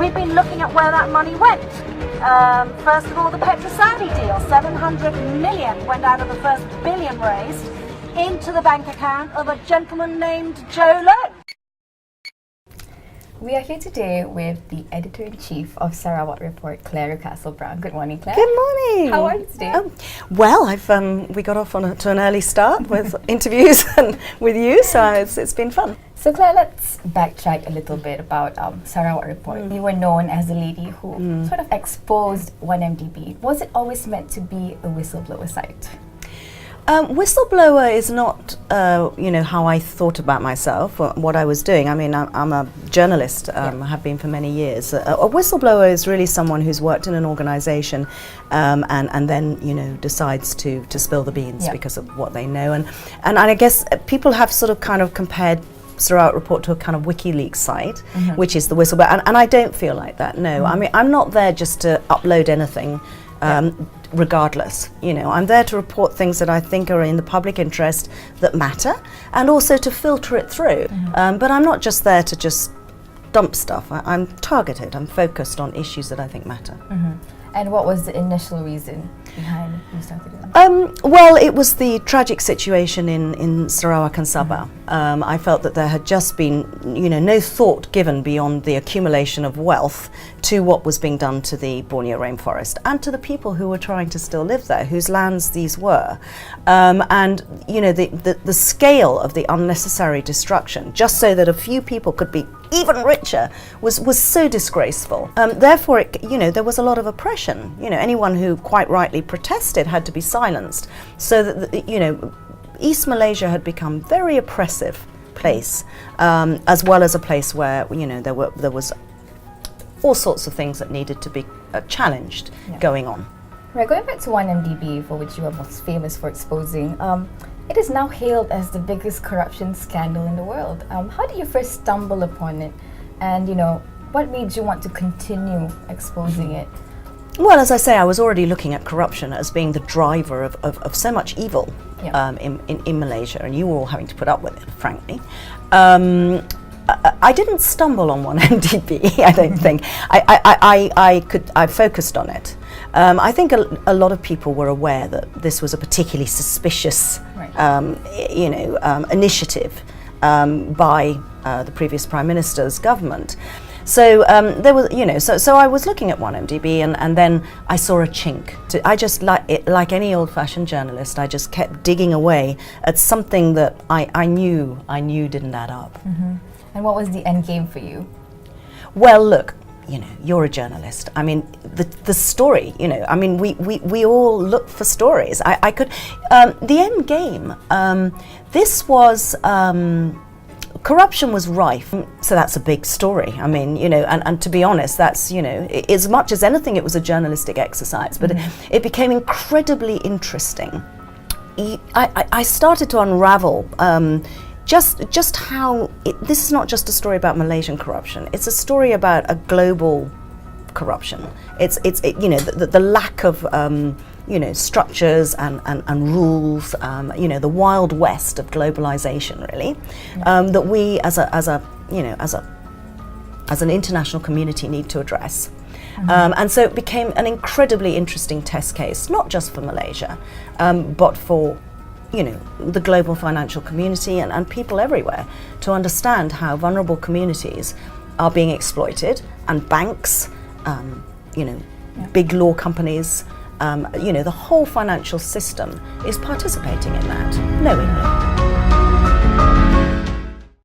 we've been looking at where that money went. First of all, the Petro-Saudi deal, 700 million went out of the first billion raised into the bank account of a gentleman named Joe Lowe. We are here today with the Editor-in-Chief of Sarawak Report, Clare Rewcastle Brown. Good morning, Clare. Good morning. How are you today? Well, we got off to an early start with interviews and with you, so it's been fun. So Clare, let's backtrack a little bit about Sarawak Report. You were known as the lady who sort of exposed 1MDB. Was it always meant to be a whistleblower site? Whistleblower is not, how I thought about myself, or what I was doing. I mean, I'm a journalist, have been for many years. A whistleblower is really someone who's worked in an organisation and then, decides to spill the beans because of what they know. And I guess people have sort of kind of compared Sarawak Report to a kind of WikiLeaks site, which is the whistleblower. And I don't feel like that, no. I mean, I'm not there just to upload anything. Regardless, I'm there to report things that I think are in the public interest that matter, and also to filter it through. But I'm not just there to just dump stuff. I'm targeted. I'm focused on issues that I think matter. And what was the initial reason behind you started doing that? Well, it was the tragic situation in Sarawak and Sabah. I felt that there had just been, no thought given beyond the accumulation of wealth to what was being done to the Borneo rainforest and to the people who were trying to still live there, whose lands these were. And, the scale of the unnecessary destruction, just so that a few people could be even richer, was so disgraceful. Therefore, there was a lot of oppression. Anyone who quite rightly protested had to be silenced. So that, East Malaysia had become very oppressive place, as well as a place where, there was all sorts of things that needed to be challenged going on. Right, going back to 1MDB, for which you are most famous for exposing, it is now hailed as the biggest corruption scandal in the world. How did you first stumble upon it? And, what made you want to continue exposing it? Well, as I say, I was already looking at corruption as being the driver of so much evil in Malaysia, and you were all having to put up with it, frankly. I didn't stumble on 1MDB, I don't think. I focused on it. I think a lot of people were aware that this was a particularly suspicious, initiative by the previous Prime Minister's government. So there was, so I was looking at 1MDB, and then I saw a chink. I just, like any old-fashioned journalist, I just kept digging away at something that I knew didn't add up. And what was the end game for you? Well, look, you're a journalist. I mean, the story, we all look for stories. I could, the end game, this was, corruption was rife, so that's a big story. I mean, and to be honest, that's, as much as anything, it was a journalistic exercise, but it became incredibly interesting. I started to unravel just how this is not just a story about Malaysian corruption. It's a story about a global corruption. It's the lack of structures and rules. The wild west of globalization, really, that we as an international community need to address. And so it became an incredibly interesting test case, not just for Malaysia, but for the global financial community and people everywhere, to understand how vulnerable communities are being exploited, and banks, big law companies, the whole financial system is participating in that knowingly.